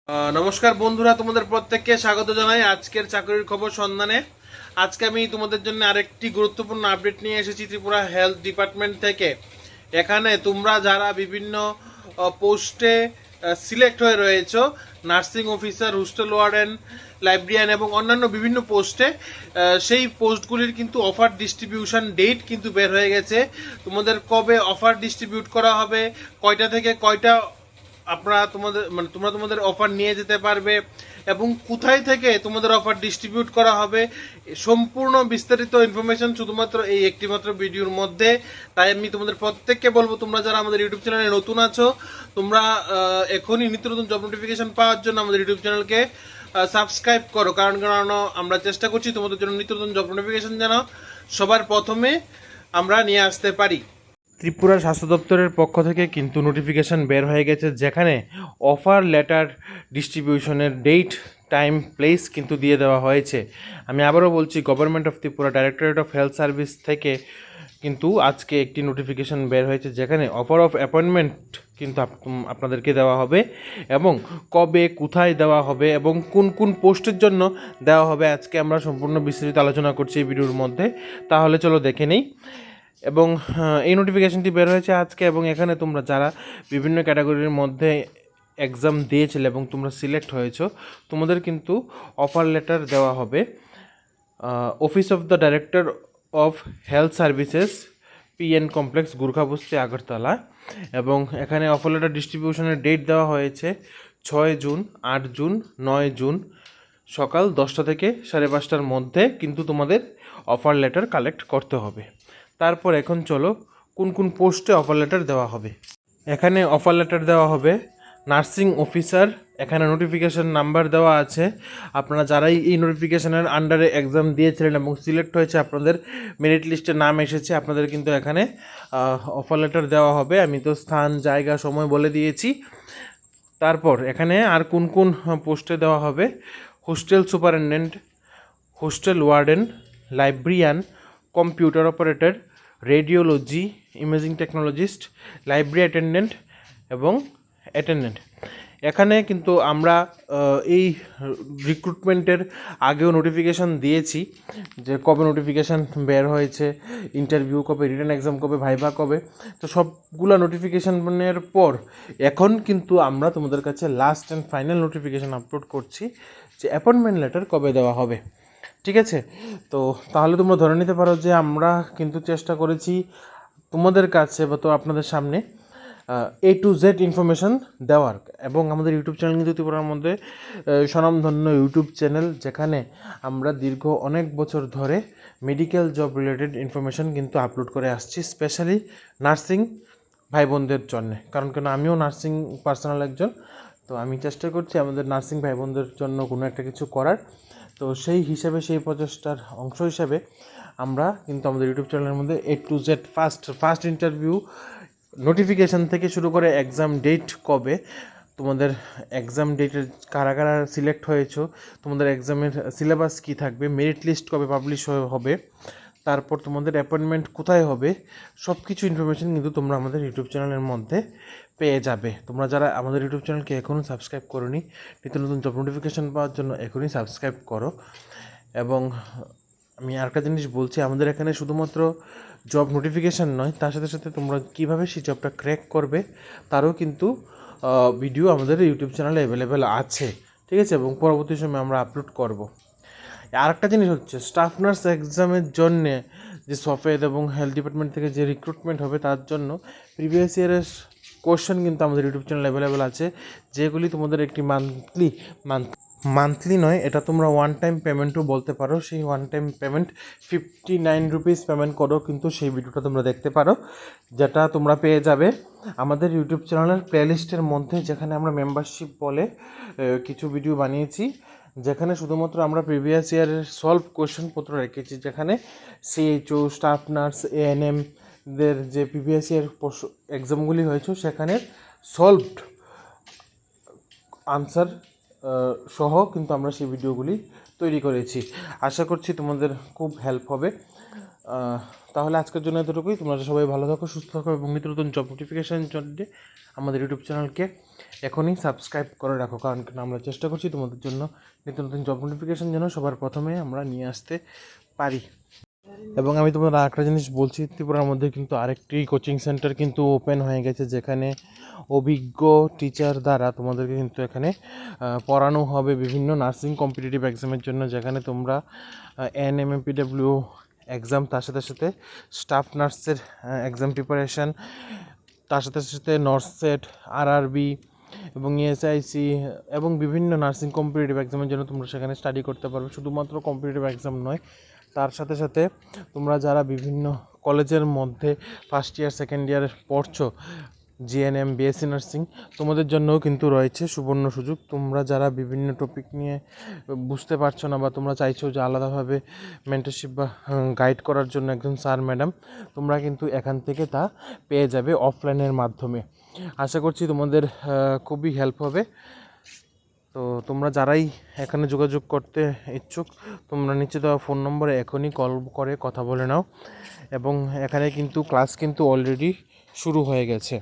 নমস্কার বন্ধুরা, তোমাদের প্রত্যেককে স্বাগত জানাই আজকের চাকরির খবর সন্ধানে। আজকে আমি তোমাদের জন্য আরেকটি গুরুত্বপূর্ণ আপডেট নিয়ে এসেছি ত্রিপুরা হেলথ ডিপার্টমেন্ট থেকে। এখানে তোমরা যারা বিভিন্ন পোস্টে সিলেক্ট হয়ে রয়েছো, nursing officer, hostel warden, librarian এবং অন্যান্য বিভিন্ন পোস্টে, সেই পোস্টগুলির কিন্তু অফার ডিস্ট্রিবিউশন ডেট কিন্তু বের হয়ে গেছে। তোমাদের কবে অফার ডিস্ট্রিবিউট করা হবে, কয়টা থেকে কয়টা আপনারা তোমরা তোমাদের অফার নিয়ে যেতে পারবে এবং কোথায় থেকে তোমাদের অফার ডিস্ট্রিবিউট করা হবে, সম্পূর্ণ বিস্তারিত ইনফরমেশন শুধুমাত্র এই একটিমাত্র ভিডিওর মধ্যে। তাই আমি তোমাদের প্রত্যেককে বলবো, তোমরা যারা আমাদের ইউটিউব চ্যানেলে নতুন আছো, তোমরা এখনই নিত্য নতুন জব নোটিফিকেশন পাওয়ার জন্য আমাদের ইউটিউব চ্যানেলকে সাবস্ক্রাইব করো। কারণ আমরা চেষ্টা করছি তোমাদের জন্য নিত্য নতুন জব নোটিফিকেশন যেন সবার প্রথমে আমরা নিয়ে আসতে পারি। ত্রিপুরা স্বাস্থ্য দপ্তরের পক্ষ থেকে কিন্তু নোটিফিকেশান বের হয়ে গেছে, যেখানে অফার লেটার ডিস্ট্রিবিউশনের ডেট, টাইম, প্লেস কিন্তু দিয়ে দেওয়া হয়েছে। আমি আবারও বলছি, Government of Tripura Directorate of Health Service থেকে কিন্তু আজকে একটি নোটিফিকেশান বের হয়েছে, যেখানে অফার অফ অ্যাপয়েন্টমেন্ট কিন্তু আপনাদেরকে দেওয়া হবে এবং কবে, কোথায় দেওয়া হবে এবং কোন কোন পোস্টের জন্য দেওয়া হবে, আজকে আমরা সম্পূর্ণ বিস্তারিত আলোচনা করছি এই ভিডিওর মধ্যে। তাহলে চলো দেখে নেই। এবং এই নোটিফিকেশনটি বের হয়েছে আজকে, এবং এখানে তোমরা যারা বিভিন্ন ক্যাটাগরির মধ্যে এক্সাম দিয়েছিলে এবং তোমরা সিলেক্ট হয়েছো, তোমাদের কিন্তু অফার লেটার দেওয়া হবে Office of the Director of Health Services, PN Complex, Gurkhabasti, Agartala. এবং এখানে অফার লেটার ডিস্ট্রিবিউশনের ডেট দেওয়া হয়েছে 6 জুন, 8 জুন, 9 জুন সকাল 10টা থেকে 5:30টার মধ্যে কিন্তু তোমাদের অফার লেটার কালেক্ট করতে হবে। তারপর এখন চলো কোন কোন পোস্টে অফার লেটার দেওয়া হবে। এখানে অফার লেটার দেওয়া হবে নার্সিং অফিসার, এখানে নোটিফিকেশান নাম্বার দেওয়া আছে। আপনারা যারাই এই নোটিফিকেশানের আন্ডারে এক্সাম দিয়েছিলেন এবং সিলেক্ট হয়েছে, আপনাদের মেরিট লিস্টে নাম এসেছে, আপনাদের কিন্তু এখানে অফার লেটার দেওয়া হবে। আমি তো স্থান, জায়গা, সময় বলে দিয়েছি। তারপর এখানে আর কোন কোন পোস্টে দেওয়া হবে: hostel superintendent, hostel warden, librarian, computer operator, radiology, imaging technologist, library attendant এবং অ্যাটেন্ডেন্ট। এখানে কিন্তু আমরা এই রিক্রুটমেন্টের আগেও নোটিফিকেশান দিয়েছি যে কবে নোটিফিকেশান বের হয়েছে, ইন্টারভিউ কবে, রিটেন এক্সাম কবে, ভাইভা কবে। তো সবগুলো নোটিফিকেশানের পর এখন কিন্তু আমরা তোমাদের কাছে last and final notification upload করছি যে অ্যাপয়েন্টমেন্ট লেটার কবে দেওয়া হবে। ঠিক আছে, তো তাহলে তোমরা ধরে নিতে পারো যে আমরা কিন্তু চেষ্টা করেছি তোমাদের কাছে বা তো আপনাদের সামনে A to Z ইনফরমেশান দেওয়ার। এবং আমাদের ইউটিউব চ্যানেল কিন্তু ত্রিপুরার মধ্যে স্বনামধন্য ইউটিউব চ্যানেল, যেখানে আমরা দীর্ঘ অনেক বছর ধরে মেডিকেল জব রিলেটেড ইনফরমেশান কিন্তু আপলোড করে আসছি, স্পেশালি নার্সিং ভাই বোনদের জন্যে। কারণ কেন, আমিও নার্সিং পার্সোনাল একজন, তো আমি চেষ্টা করছি আমাদের নার্সিং ভাই বোনদের জন্য কোনো একটা কিছু করার। তো সেই হিসাবে, সেই প্রচেষ্টার অংশ হিসাবে আমরা কিন্তু আমাদের ইউটিউব চ্যানেলের মধ্যে A to Z first interview notification থেকে শুরু করে এক্সাম ডেট কবে, তোমাদের এক্সাম ডেটের কারা কারা সিলেক্ট হয়েছো, তোমাদের এক্সামের সিলেবাস কী থাকবে, মেরিট লিস্ট কবে পাবলিশ হবে, তারপর তোমাদের অ্যাপয়েন্টমেন্ট কোথায় হবে, সব কিছু ইনফরমেশান কিন্তু তোমরা আমাদের ইউটিউব চ্যানেলের মধ্যে পেয়ে যাবে। তোমরা যারা আমাদের ইউটিউব চ্যানেলকে এখনও সাবস্ক্রাইব করোনি, নিত্য নতুন জব নোটিফিকেশান পাওয়ার জন্য এখনই সাবস্ক্রাইব করো। এবং আমি আরেকটা জিনিস বলছি, আমাদের এখানে শুধুমাত্র জব নোটিফিকেশান নয়, তার সাথে সাথে তোমরা কীভাবে সেই জবটা ক্র্যাক করবে তারও কিন্তু ভিডিও আমাদের ইউটিউব চ্যানেলে অ্যাভেলেবেল আছে। ঠিক আছে, এবং পরবর্তী সময় আমরা আপলোড করব। আরেকটা জিনিস হচ্ছে, স্টাফ নার্স এক্সামের জন্যে যে সফেদ এবং হেলথ ডিপার্টমেন্ট থেকে যে রিক্রুটমেন্ট হবে, তার জন্য প্রিভিয়াস ইয়ারের কোশ্চেন কিন্তু আমাদের ইউটিউব চ্যানেল অ্যাভেলেবেল আছে, যেগুলি তোমাদের একটি মান্থলি নয়, এটা তোমরা ওয়ান টাইম পেমেন্টও বলতে পারো। সেই one time payment 59 rupees payment করো কিন্তু সেই ভিডিওটা তোমরা দেখতে পারো, যেটা তোমরা পেয়ে যাবে আমাদের ইউটিউব চ্যানেলের প্লেলিস্টের মধ্যে, যেখানে আমরা মেম্বারশিপ বলে কিছু ভিডিও বানিয়েছি, যেখানে শুধুমাত্র আমরা প্রিভিয়াস ইয়ারের সলভ কোয়েশ্চেনপত্র রেখেছি, যেখানে সিএইচও, স্টাফ নার্স, এএনএমদের যে প্রিভিয়াস ইয়ার এক্সামগুলি হয়েছে, সেখানে সলভড আনসার সহ কিন্তু আমরা সেই ভিডিওগুলি তৈরি করেছি। আশা করছি তোমাদের খুব হেল্প হবে। তাহলে আজকের জন্য এতটুকুই। তোমরা সবাই ভালো থাকো, সুস্থ থাকো এবং নিত্য নতুন জব নোটিফিকেশানের জন্য আমাদের ইউটিউব চ্যানেলকে এখনই সাবস্ক্রাইব করে রাখো, কারণ আমরা চেষ্টা করছি তোমাদের জন্য নিত্য নতুন জব নোটিফিকেশন যেন সবার প্রথমে আমরা নিয়ে আসতে পারি। এবং আমি তোমাদের আরেকটা জিনিস বলছি, ত্রিপুরার মধ্যে কিন্তু আরেকটি কোচিং সেন্টার কিন্তু ওপেন হয়ে গেছে, যেখানে অভিজ্ঞ টিচার দ্বারা তোমাদেরকে কিন্তু এখানে পড়ানো হবে বিভিন্ন নার্সিং কম্পিটিটিভ এক্সামের জন্য, যেখানে তোমরা NMPW এক্সাম, তার সাথে সাথে স্টাফ নার্সের এক্সাম প্রিপারেশান, তার সাথে সাথে নর্সেট, RRB এবং ESIC এবং বিভিন্ন নার্সিং কম্পিটিটিভ এক্সামের জন্য তোমরা সেখানে স্টাডি করতে পারবে। শুধুমাত্র কম্পিটিটিভ এক্সাম নয়, তার সাথে সাথে তোমরা যারা বিভিন্ন কলেজের মধ্যে ফার্স্ট ইয়ার সেকেন্ড ইয়ারে পড়ছো, GNM, BSc নার্সিং, তোমাদের জন্যও কিন্তু রয়েছে সুবর্ণ সুযোগ। তোমরা যারা বিভিন্ন টপিক নিয়ে বুঝতে পারছো না, বা তোমরা চাইছো যে আলাদাভাবে মেন্টরশিপ বা গাইড করার জন্য একজন স্যার ম্যাডাম, তোমরা কিন্তু এখান থেকে তা পেয়ে যাবে অফলাইনের মাধ্যমে। আশা করছি তোমাদের খুবই হেল্প হবে। তো তোমরা যারাই এখানে যোগাযোগ করতে ইচ্ছুক, তোমরা নিচে দেওয়া ফোন নম্বরে এখনই কল করে কথা বলে নাও। এবং এখানে কিন্তু ক্লাস কিন্তু অলরেডি শুরু হয়ে গেছে।